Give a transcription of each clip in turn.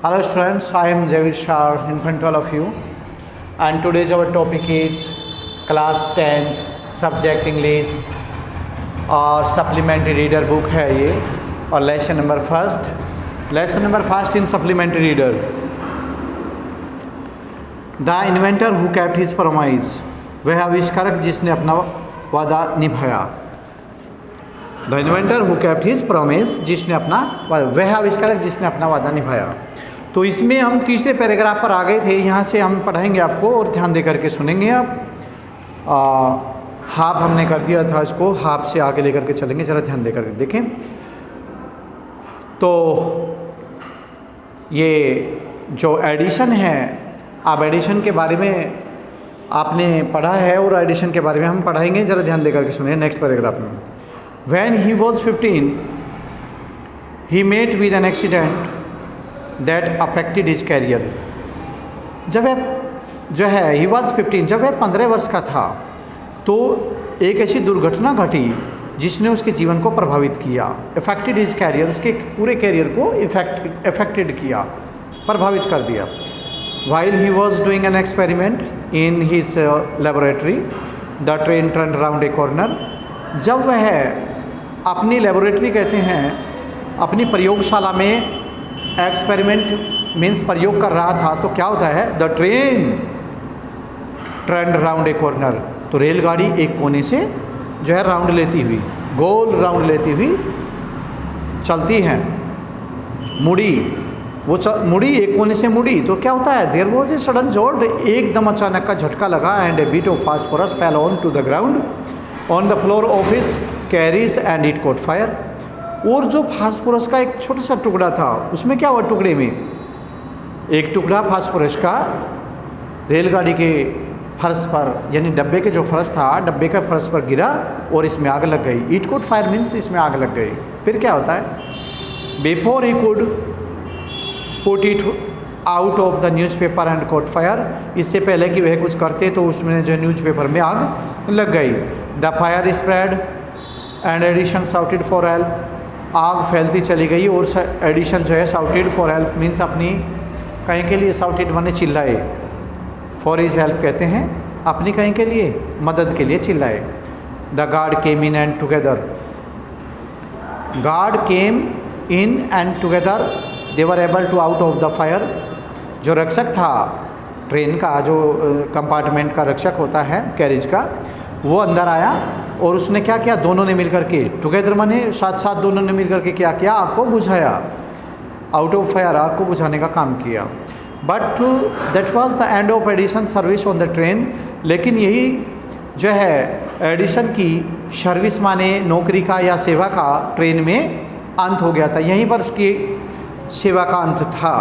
Hello students, I am Javid Shah in front of all of you, and today's our topic is class 10th subject English और supplementary reader book है ये, और lesson number first in supplementary reader. The inventor who kept his promise, वह आविष्कारक जिसने अपना वादा निभाया. The inventor who kept his promise, जिसने अपना वह आविष्कारक जिसने अपना वादा निभाया. तो इसमें हम तीसरे पैराग्राफ पर आ गए थे. यहाँ से हम पढ़ाएंगे आपको और ध्यान दे करके सुनेंगे आप. हाफ हमने कर दिया था इसको, हाफ से आगे लेकर के चलेंगे. ज़रा ध्यान दे करके देखें. तो ये जो एडिशन है, आप एडिशन के बारे में आपने पढ़ा है और एडिशन के बारे में हम पढ़ाएंगे. ज़रा ध्यान दे करके सुनिए नेक्स्ट पैराग्राफ में. When he was 15, he met with an accident that affected his career. जब वह जो है he was 15, जब वह 15 वर्ष का था तो एक ऐसी दुर्घटना घटी जिसने उसके जीवन को प्रभावित किया. affected his career, उसके पूरे कैरियर को affected किया, प्रभावित कर दिया. While he was doing an experiment in his laboratory, the train turned around a corner. जब वह अपनी लेबोरेटरी कहते हैं अपनी प्रयोगशाला में एक्सपेरिमेंट मीन्स प्रयोग कर रहा था तो क्या होता है, the train turned round A corner. तो रेलगाड़ी एक कोने से जो है राउंड लेती हुई, गोल राउंड लेती हुई चलती है. मुड़ी, वो मुड़ी, एक कोने से मुड़ी तो क्या होता है, there was a sudden jolt, एकदम अचानक का झटका लगा. And a bit of phosphorus fell on to the ground on the floor of his carriage and it caught fire. और जो फास्फोरस का एक छोटा सा टुकड़ा था उसमें क्या हुआ, टुकड़े में एक टुकड़ा फास्फोरस का रेलगाड़ी के फर्श पर, यानी डब्बे के जो फर्श था, डब्बे के फर्श पर गिरा और इसमें आग लग गई. इट कॉट फायर मीन्स इसमें आग लग गई. फिर क्या होता है, before he could put it out of the newspaper and cot fire, इससे पहले कि वह कुछ करते तो उसमें जो न्यूज़पेपर में आग लग गई. The fire spread and Edison shouted for help, आग फैलती चली गई और एडिशन जो है साउटेड फॉर हेल्प मीन्स अपनी कहीं के लिए, साउटेड माने चिल्लाए, फॉर हिज हेल्प कहते हैं अपनी कहीं के लिए मदद के लिए चिल्लाए. The guard came in and together, guard came in and together they were able to out of the fire. जो रक्षक था ट्रेन का, जो कंपार्टमेंट का रक्षक होता है कैरेज का, वो अंदर आया और उसने क्या किया, दोनों ने मिलकर के, टुगेदर माने साथ साथ दोनों ने मिलकर के क्या किया, आग को बुझाया. आउट ऑफ फायर, आग को बुझाने का काम किया. But that was the end of Edison service on the train. लेकिन यही जो है एडिशन की सर्विस माने नौकरी का या सेवा का ट्रेन में अंत हो गया था. यहीं पर उसकी सेवा का अंत था.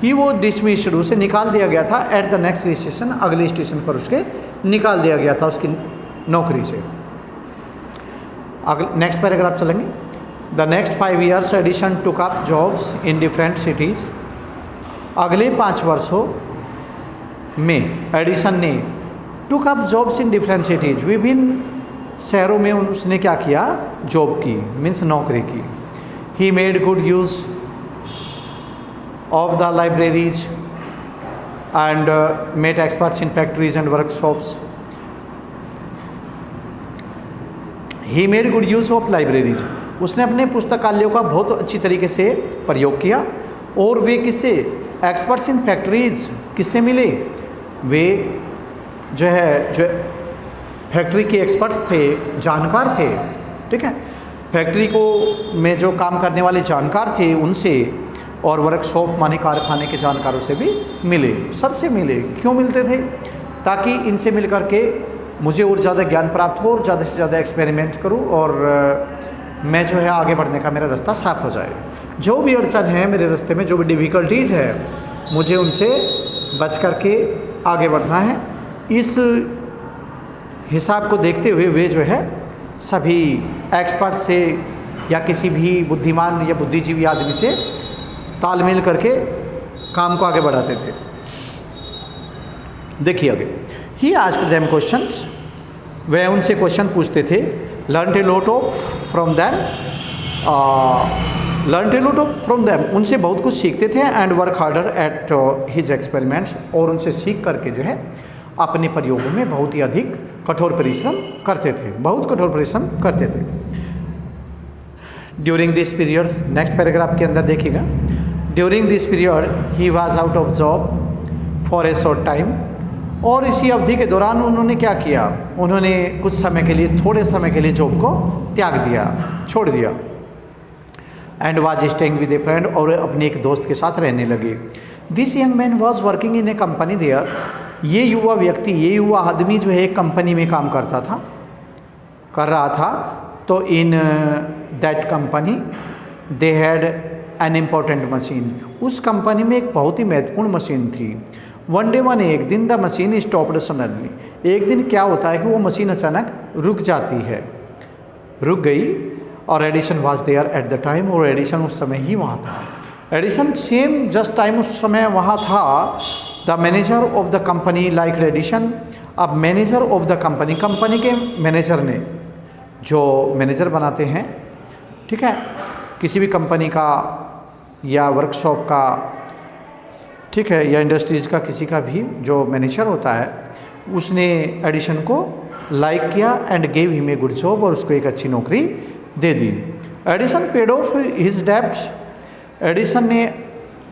ही वो डिसमिस्ड, उसे निकाल दिया गया था. एट द नेक्स्ट स्टेशन, अगले स्टेशन पर उसके निकाल दिया गया था उसकी नौकरी से. नेक्स्ट पैराग्राफ चलेंगे. The next 5 years Edison took up jobs in different cities. अगले 5 वर्षों में एडिशन ने took up jobs in different cities, विभिन्न शहरों में उसने क्या किया, जॉब की, मीन्स नौकरी की. He made good use of the libraries and met experts in factories and workshops. He made good use of libraries. उसने अपने पुस्तकालयों का बहुत अच्छी तरीके से प्रयोग किया. और वे किससे, एक्सपर्ट्स इन फैक्ट्रीज, किससे मिले, वे जो है जो फैक्ट्री के एक्सपर्ट्स थे, जानकार थे, ठीक है, फैक्ट्री को में जो काम करने वाले जानकार थे उनसे, और वर्कशॉप माने कारखाने के जानकारों से भी मिले. सबसे मिले. क्यों मिलते थे, ताकि इनसे मिल कर के मुझे और ज़्यादा ज्ञान प्राप्त हो और ज़्यादा से ज़्यादा एक्सपेरिमेंट्स करूं और मैं जो है आगे बढ़ने का मेरा रास्ता साफ हो जाए. जो भी अड़चन है मेरे रास्ते में, जो भी डिफ़िकल्टीज़ है, मुझे उनसे बच कर के आगे बढ़ना है. इस हिसाब को देखते हुए वे जो है सभी एक्सपर्ट से या किसी भी बुद्धिमान या बुद्धिजीवी आदमी से तालमेल करके काम को आगे बढ़ाते थे. देखिए आगे. ही आस्क्ड देम क्वेश्चंस, वह उनसे क्वेश्चन पूछते थे. Learn a lot of from them, learn a lot from them, उनसे बहुत कुछ सीखते थे। And work harder at his experiments, और उनसे सीख करके जो है अपने प्रयोगों में बहुत ही अधिक कठोर परिश्रम करते थे, बहुत कठोर परिश्रम करते थे। During this period, next paragraph के अंदर देखिएगा, during this period he was out of job for a short time, और इसी अवधि के दौरान उन्होंने क्या किया, उन्होंने कुछ समय के लिए, थोड़े समय के लिए जॉब को त्याग दिया, छोड़ दिया। And was staying with a friend, और अपने एक दोस्त के साथ रहने लगे। This young man was working in a company there, ये युवा व्यक्ति, ये युवा आदमी जो है एक कंपनी में काम कर रहा था। तो in that company they had an important machine, उस कंपनी में एक बहुत ही महत्वपूर्ण मशीन थी। वन डे वन, एक दिन द मशीन स्टॉप्ड सडनली, एक दिन क्या होता है कि वो मशीन अचानक रुक जाती है, रुक गई। और Edison was there at the time, और एडिसन उस समय ही वहाँ था। एडिसन सेम जस्ट टाइम उस समय वहाँ था। The manager of the company like Edison, अब manager of the company, company के मैनेजर ने, जो मैनेजर बनाते हैं, ठीक है, किसी भी कंपनी का या वर्कशॉप का, ठीक है, या इंडस्ट्रीज का, किसी का भी जो मैनेजर होता है, उसने एडिसन को लाइक किया and gave him a good job, और उसको एक अच्छी नौकरी दे दी। Edison paid off his debts, Edison ने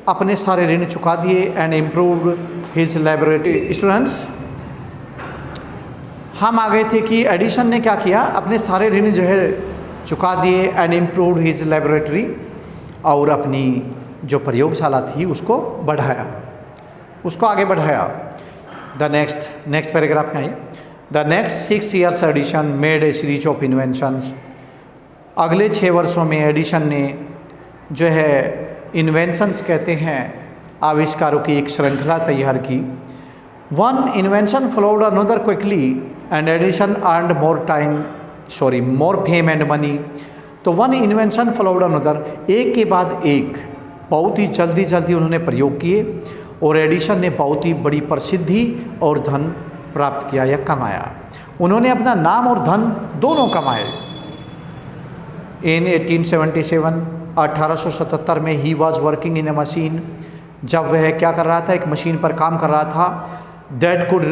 अपने सारे ऋण चुका दिए। And improved his laboratory students, हम आ गए थे कि एडिसन ने क्या किया, अपने सारे ऋण जो है चुका दिए। एंड इम्प्रूव्ड हिज लैबोरेटरी, और अपनी जो प्रयोगशाला थी उसको बढ़ाया, उसको आगे बढ़ाया। द नेक्स्ट पैराग्राफ में आइए। The next 6 years Edison made a series of inventions, अगले 6 वर्षों में एडिसन ने जो है इन्वेंशंस कहते हैं आविष्कारों की एक श्रृंखला तैयार की। One invention followed another quickly and Edison earned more fame and money. तो वन इन्वेंशन फॉलोड अनदर, एक के बाद एक बहुत ही जल्दी उन्होंने प्रयोग किए, और एडिसन ने बहुत ही बड़ी प्रसिद्धि और धन प्राप्त किया या कमाया। उन्होंने अपना नाम और धन दोनों कमाए। इन 1877, 1877 में he was working in A machine, जब वह क्या कर रहा था, एक मशीन पर काम कर रहा था। That could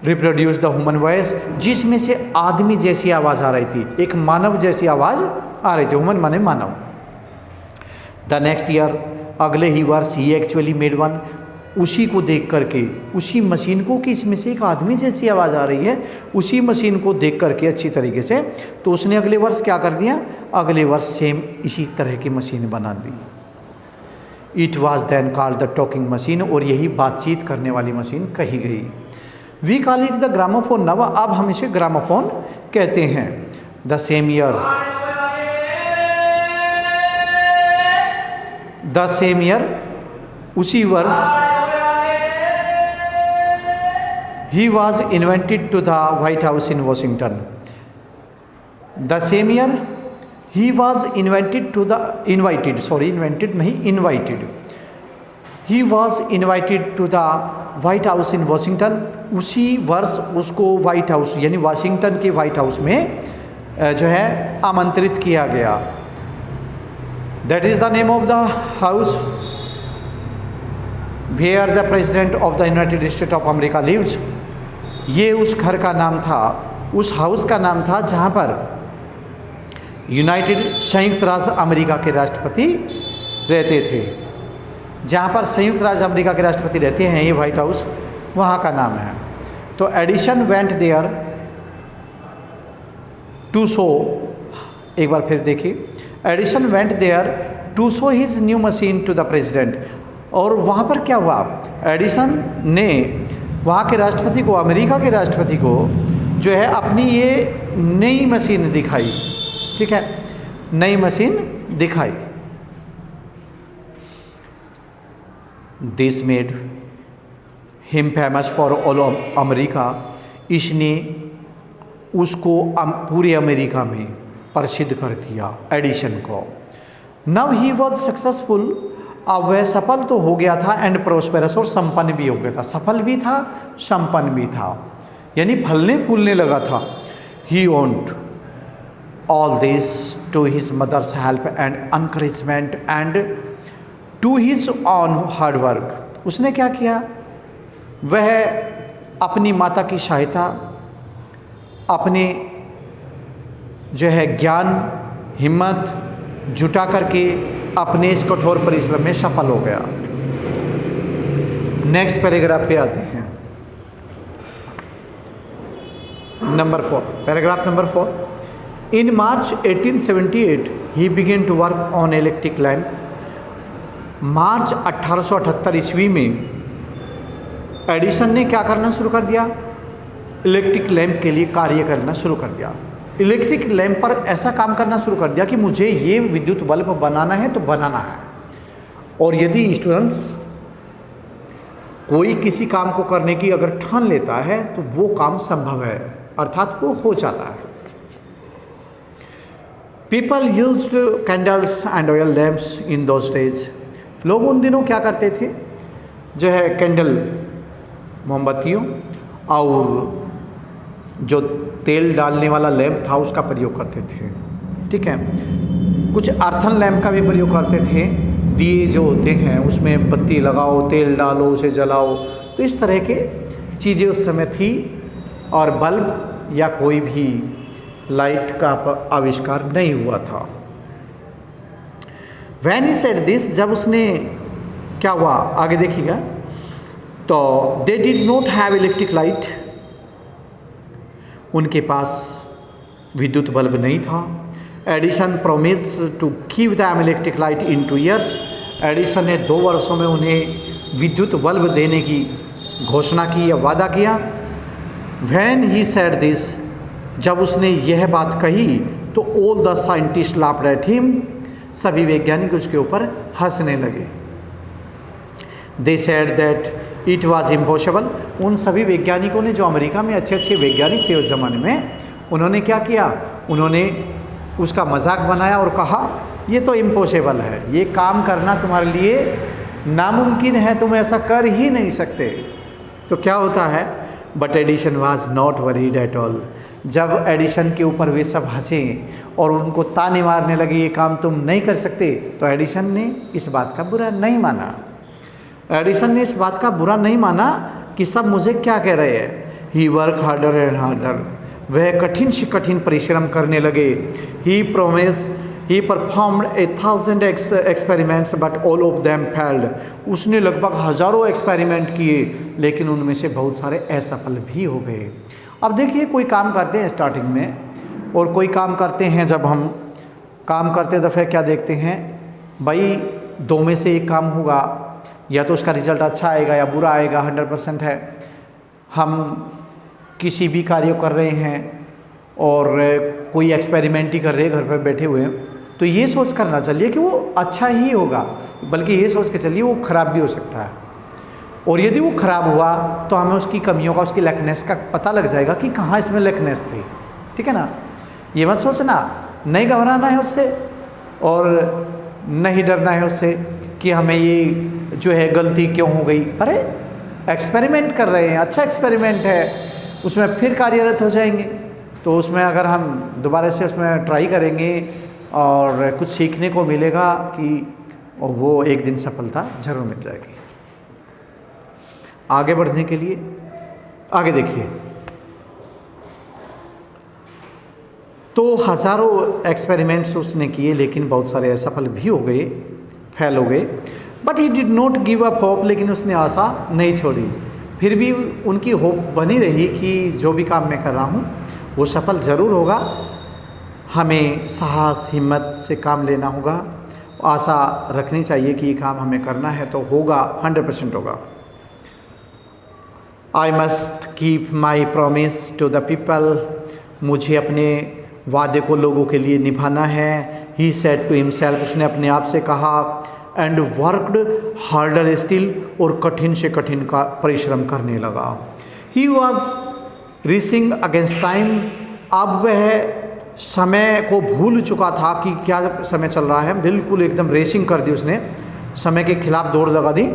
reproduce the human voice, जिसमें से आदमी जैसी आवाज़ आ रही थी, एक मानव जैसी आवाज़ आ रही थी। ह्यूमन माने मानव। द नेक्स्ट ईयर, अगले ही वर्ष, ही एक्चुअली मेड वन, उसी को देख करके, उसी मशीन को कि इसमें से एक आदमी जैसी आवाज़ आ रही है, उसी मशीन को देख करके अच्छी तरीके से, तो उसने अगले वर्ष क्या कर दिया, अगले वर्ष सेम इसी तरह की मशीन बना दी। It was then called the talking machine, और यही बातचीत करने वाली मशीन कही गई। We call it the gramophone now, अब हम इसे ग्रामोफोन कहते हैं। द सेम ईयर, उसी वर्ष, he was invited to the White House in Washington. The same year, he was invited. He was invited to the White House in Washington. उसी वर्ष उसको व्हाइट हाउस यानी वाशिंगटन के white house में जो है आमंत्रित किया गया। That is the name of the house where the President of the United States of America lives. ये उस घर का नाम था, उस हाउस का नाम था जहाँ पर संयुक्त राज्य अमेरिका के राष्ट्रपति रहते थे। जहाँ पर संयुक्त राज्य अमेरिका के राष्ट्रपति रहते हैं, ये व्हाइट हाउस, वहाँ का नाम है। तो Edison went there to show, एक बार फिर देखिए, Edison went there to show his new machine to the president. और वहाँ पर क्या हुआ, एडिसन ने वहाँ के राष्ट्रपति को, अमेरिका के राष्ट्रपति को जो है अपनी ये नई मशीन दिखाई, ठीक है, नई मशीन दिखाई। This made him famous for all America, इसने उसको पूरे अमेरिका में प्रसिद्ध कर दिया एडिसन को। नव ही वॉज सक्सेसफुल, अब वह सफल तो हो गया था, एंड प्रोस्पेरस, और संपन्न भी हो गया था, सफल भी था, संपन्न भी था, यानी फलने फूलने लगा था। ही owned all this to his mother's help and encouragement and to his own hard work। उसने क्या किया, वह अपनी माता की सहायता, अपने जो है ज्ञान हिम्मत जुटा करके अपने इस कठोर परिश्रम में सफल हो गया। नेक्स्ट पैराग्राफ पे आते हैं, number 4, paragraph number 4। In March 1878 he began to work on electric lamp. March 1878 ईस्वी में एडिसन ने क्या करना शुरू कर दिया, इलेक्ट्रिक लैंप के लिए कार्य करना शुरू कर दिया। इलेक्ट्रिक लैंप पर ऐसा काम करना शुरू कर दिया कि मुझे ये विद्युत बल्ब बनाना है तो बनाना है। और यदि स्टूडेंट्स कोई किसी काम को करने की अगर ठान लेता है तो वो काम संभव है, अर्थात वो हो जाता है। People used candles and oil lamps in those days. लोग उन दिनों क्या करते थे, जो है कैंडल मोमबत्तियों और जो तेल डालने वाला लैंप था उसका प्रयोग करते थे, ठीक है। कुछ अर्थन लैंप का भी प्रयोग करते थे, दिए जो होते हैं उसमें बत्ती लगाओ, तेल डालो, उसे जलाओ, तो इस तरह के चीज़ें उस समय थी। और बल्ब या कोई भी लाइट का आविष्कार नहीं हुआ था। When he said this, जब उसने क्या हुआ आगे देखिएगा, तो they did not have electric light, उनके पास विद्युत बल्ब नहीं था। Edison promised to give them electric light in 2 years। Edison ने 2 वर्षों में उन्हें विद्युत बल्ब देने की घोषणा की या वादा किया। When he said this, जब उसने यह बात कही तो all the scientists laughed at him, सभी वैज्ञानिक उसके ऊपर हंसने लगे। They said that it was impossible। उन सभी वैज्ञानिकों ने, जो अमेरिका में अच्छे अच्छे वैज्ञानिक थे उस ज़माने में, उन्होंने क्या किया, उन्होंने उसका मजाक बनाया और कहा ये तो इम्पॉसिबल है, ये काम करना तुम्हारे लिए नामुमकिन है, तुम ऐसा कर ही नहीं सकते। तो क्या होता है, but Edison was not worried at all. जब एडिसन के ऊपर वे सब हंसे और उनको ताने मारने लगे ये काम तुम नहीं कर सकते, तो एडिसन ने इस बात का बुरा नहीं माना। एडिसन ने इस बात का बुरा नहीं माना कि सब मुझे क्या कह रहे हैं। ही वर्क हार्डर एंड हार्डर, वह कठिन से कठिन परिश्रम करने लगे। ही performed 1000 experiments but all of them failed. उसने लगभग हज़ारों एक्सपेरिमेंट किए लेकिन उनमें से बहुत सारे असफल भी हो गए। अब देखिए, कोई काम करते हैं स्टार्टिंग में और कोई काम करते हैं, जब हम काम करते दफ़े क्या देखते हैं, भाई 2 में से एक काम होगा, या तो उसका रिज़ल्ट अच्छा आएगा या बुरा आएगा, 100% है। हम किसी भी कार्य कर रहे हैं और कोई एक्सपेरिमेंट ही कर रहे हैं घर पर बैठे हुए, तो ये सोच कर ना चलिए कि वो अच्छा ही होगा, बल्कि ये सोच के चलिए वो ख़राब भी हो सकता है। और यदि वो ख़राब हुआ तो हमें उसकी कमियों का, उसकी लैकनेस का पता लग जाएगा कि कहाँ इसमें लैकनेस थी, ठीक है ना। ये मत सोचना, नहीं घबराना है उससे और नहीं डरना है उससे कि हमें ये जो है गलती क्यों हो गई। अरे एक्सपेरिमेंट कर रहे हैं, अच्छा एक्सपेरिमेंट है, उसमें फिर कार्यरत हो जाएंगे, तो उसमें अगर हम दोबारा से उसमें ट्राई करेंगे और कुछ सीखने को मिलेगा कि वो एक दिन सफलता जरूर मिल जाएगी। आगे बढ़ने के लिए आगे देखिए, तो हज़ारों एक्सपेरिमेंट्स उसने किए लेकिन बहुत सारे असफल भी हो गए, फेल हो गए। But he did not give up hope, लेकिन उसने आशा नहीं छोड़ी। फिर भी उनकी होप बनी रही कि जो भी काम मैं कर रहा हूँ वो सफल ज़रूर होगा। हमें साहस हिम्मत से काम लेना होगा, आशा रखनी चाहिए कि ये काम हमें करना है तो होगा, 100% होगा। I must keep my promise to the people, मुझे अपने वादे को लोगों के लिए निभाना है। ही सेड टू हिमसेल्फ, उसने अपने आप से कहा। एंड वर्कड हार्डर स्टिल, और कठिन से कठिन का परिश्रम करने लगा। He was racing against time, अब वह समय को भूल चुका था कि क्या समय चल रहा है, बिल्कुल एकदम रेसिंग कर दी उसने, समय के खिलाफ दौड़ लगा दी।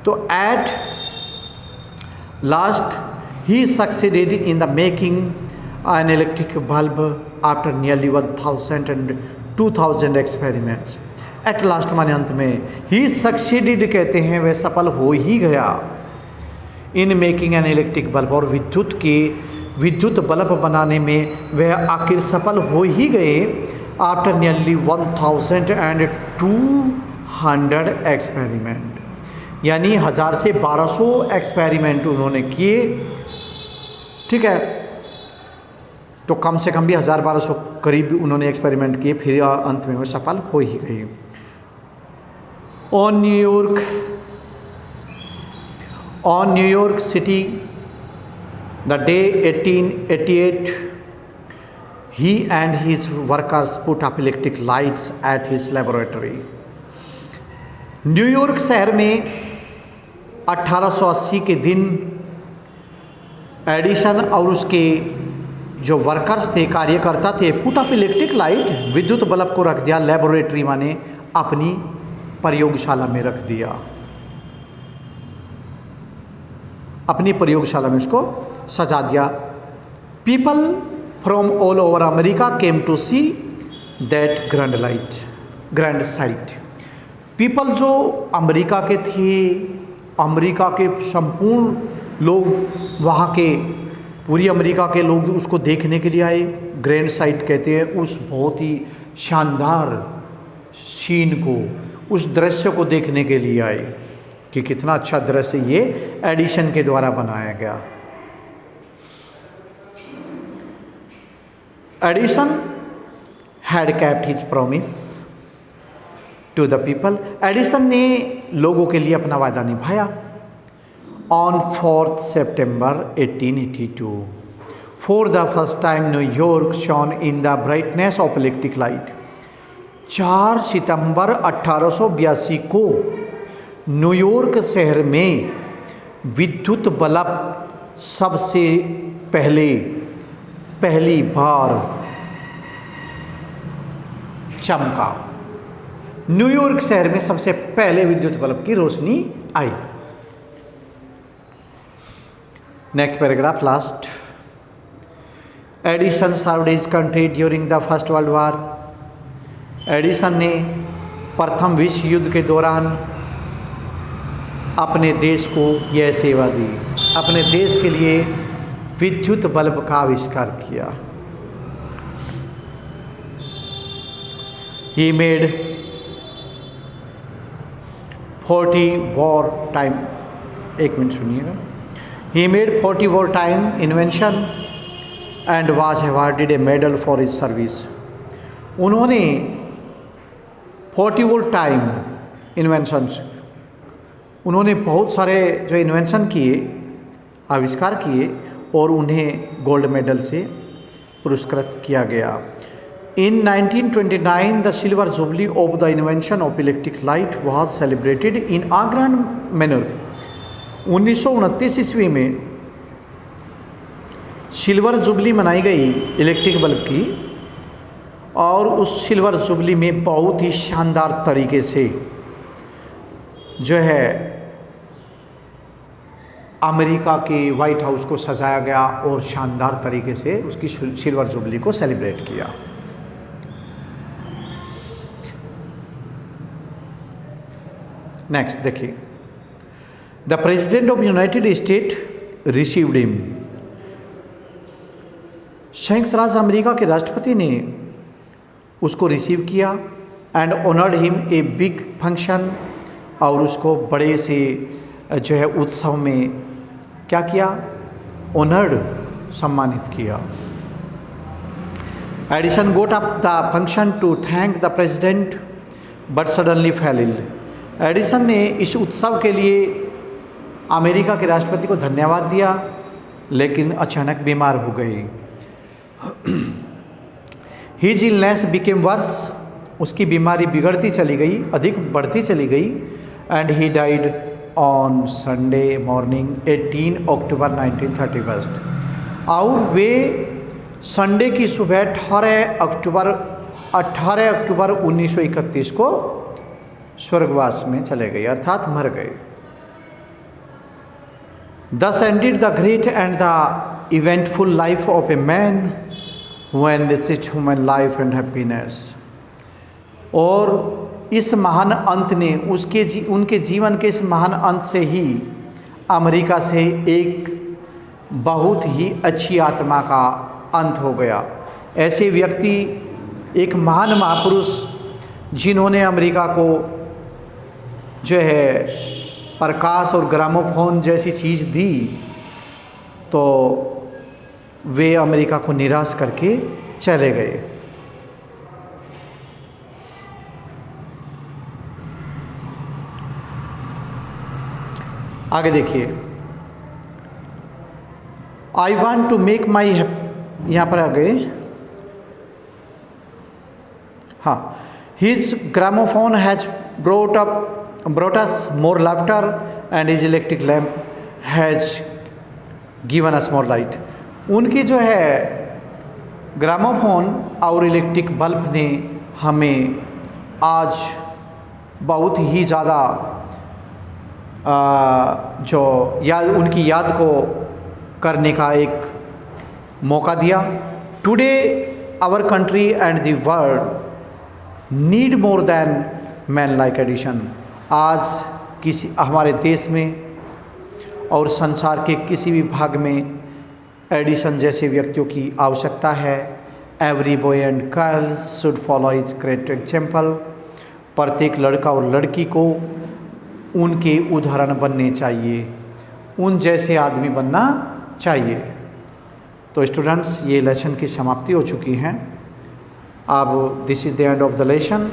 तो at last he succeeded in the making an electric bulb after nearly 1000 and 2000 experiments. At last माने अंत में he succeeded कहते हैं वह सफल हो ही गया in making an electric bulb, और विद्युत बल्ब बनाने में वह आखिर सफल हो ही गए after nearly 1200 experiment, यानी 1000 से 1200 एक्सपेरिमेंट उन्होंने किए, ठीक है। तो कम से कम भी 1000-1200 करीब उन्होंने एक्सपेरिमेंट किए, फिर अंत में वो सफल हो ही गए। On New York city the day 1888 he and his workers put up electric lights at his laboratory. New York शहर में 1880 के दिन एडिसन और उसके जो वर्कर्स थे, कार्यकर्ता थे, पुट अप इलेक्ट्रिक लाइट, विद्युत बल्ब को रख दिया लेबोरेटरी माने अपनी प्रयोगशाला में रख दिया, अपनी प्रयोगशाला में उसको सजा दिया। People from all over America came to see that grand sight. People जो अमेरिका के थे, अमेरिका के संपूर्ण लोग, वहाँ के पूरी अमेरिका के लोग उसको देखने के लिए आए। ग्रैंड साइट कहते हैं उस बहुत ही शानदार सीन को, उस दृश्य को देखने के लिए आए कि कितना अच्छा दृश्य ये एडिशन के द्वारा बनाया गया। Edison had kept his promise to the people. Edison ने लोगों के लिए अपना वादा निभाया। On 4th September 1882, for the first time New York shone in the brightness of electric light. 4 सितंबर 1882 को न्यूयॉर्क शहर में विद्युत बल्ब सबसे पहली बार चमका। न्यूयॉर्क शहर में सबसे पहले विद्युत बल्ब की रोशनी आई। Next paragraph last. Edison served his country during the First World War. Edison ने प्रथम विश्व युद्ध के दौरान अपने देश को यह सेवा दी, अपने देश के लिए विद्युत बल्ब का आविष्कार किया। ही मेड 40 वॉर टाइम, एक मिनट सुनिएगा। He made 40 wartime invention and was awarded a medal for his service. उन्होंने 40 wartime inventions, उन्होंने बहुत सारे जो इन्वेंशन किए, आविष्कार किए, और उन्हें गोल्ड मेडल से पुरस्कृत किया गया। In 1929, the silver jubilee of the invention of electric light was celebrated in a grand manner. 1929 ईस्वी में सिल्वर जुबली मनाई गई इलेक्ट्रिक बल्ब की, और उस सिल्वर जुबली में बहुत ही शानदार तरीके से जो है अमेरिका के वाइट हाउस को सजाया गया और शानदार तरीके से उसकी सिल्वर जुबली को सेलिब्रेट किया। नेक्स्ट देखिए। The President of United States received him. संयुक्त राज्य अमेरिका के राष्ट्रपति ने उसको रिसीव किया and honoured him a big function, और उसको बड़े से जो है उत्सव में क्या किया, ऑनर्ड, सम्मानित किया। Edison got up the function to thank the president but suddenly fell ill. Edison ने इस उत्सव के लिए अमेरिका के राष्ट्रपति को धन्यवाद दिया, लेकिन अचानक बीमार हो गए। हिज इलनेस बिकेम वर्स, उसकी बीमारी बिगड़ती चली गई, अधिक बढ़ती चली गई, and he died on Sunday morning 18 अक्टूबर 1931, और वे संडे की सुबह 18 अक्टूबर 1931 को स्वर्गवास में चले गए, अर्थात मर गए। Thus ended the great and the eventful life of a man who enriched human life and happiness. और इस महान अंत ने उनके जीवन के इस महान अंत से ही अमेरिका से एक बहुत ही अच्छी आत्मा का अंत हो गया। ऐसे व्यक्ति, एक महान महापुरुष जिन्होंने अमेरिका को जो है प्रकाश और ग्रामोफोन जैसी चीज़ दी, तो वे अमेरिका को निराश करके चले गए। आगे देखिए, आई वॉन्ट टू मेक माई, यहाँ पर आ गए, हाँ, his gramophone has brought us more laughter and his electric lamp has given us more light. उनकी जो है ग्रामोफोन और इलेक्ट्रिक बल्ब ने हमें आज बहुत ही ज़्यादा जो उनकी याद को करने का एक मौका दिया। Today our country and the world need more than man like Edison. आज हमारे देश में और संसार के किसी भी भाग में एडिसन जैसे व्यक्तियों की आवश्यकता है। Every boy and girl should follow his great example. प्रत्येक लड़का और लड़की को उनके उदाहरण बनने चाहिए, उन जैसे आदमी बनना चाहिए। तो स्टूडेंट्स, ये लेसन की समाप्ति हो चुकी हैं। अब this is the end of the lesson.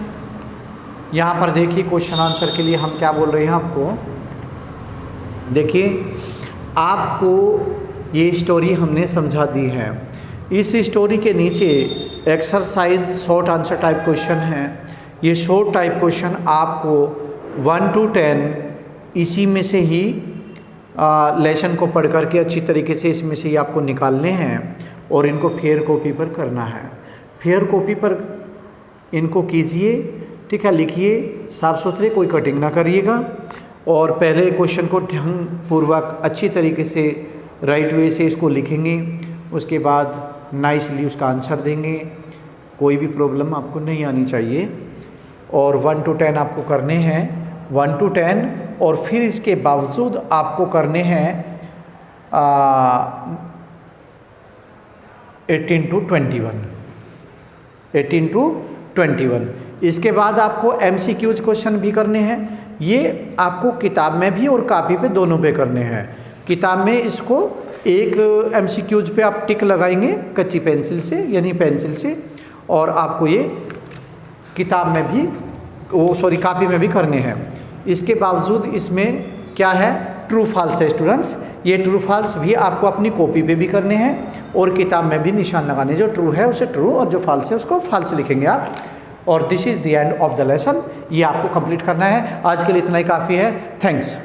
यहाँ पर देखिए, क्वेश्चन आंसर के लिए हम क्या बोल रहे हैं आपको। देखिए, आपको ये स्टोरी हमने समझा दी है। इस स्टोरी के नीचे exercise short answer type question है। ये शॉर्ट टाइप क्वेश्चन आपको 1 to 10 इसी में से ही लेसन को पढ़ करके अच्छी तरीके से इसमें से ही आपको निकालने हैं और इनको फेयर कॉपी पर करना है। फेयर कॉपी पर इनको कीजिए, ठीक है, लिखिए साफ सुथरे, कोई कटिंग ना करिएगा। और पहले क्वेश्चन को ढंग पूर्वक अच्छी तरीके से राइट वे से इसको लिखेंगे, उसके बाद नाइसली उसका आंसर देंगे। कोई भी प्रॉब्लम आपको नहीं आनी चाहिए। और 1 to 10 आपको करने हैं, 1 to 10, और फिर इसके बावजूद आपको करने हैं 18 to 21, 18 to 21। इसके बाद आपको MCQs क्वेश्चन भी करने हैं। ये आपको किताब में भी और कॉपी पे दोनों पे करने हैं। किताब में इसको एक MCQs पे आप टिक लगाएंगे कच्ची पेंसिल से, यानी पेंसिल से, और आपको ये किताब में भी कॉपी में भी करने हैं। इसके बावजूद इसमें क्या है, ट्रू फॉल्स है स्टूडेंट्स। ये ट्रू फॉल्स भी आपको अपनी कॉपी पे भी करने हैं और किताब में भी निशान लगाने। जो ट्रू है उसे ट्रू और जो फॉल्स है उसको फॉल्स लिखेंगे आप। और this is the end of the lesson. ये आपको कंप्लीट करना है। आज के लिए इतना ही काफ़ी है। थैंक्स।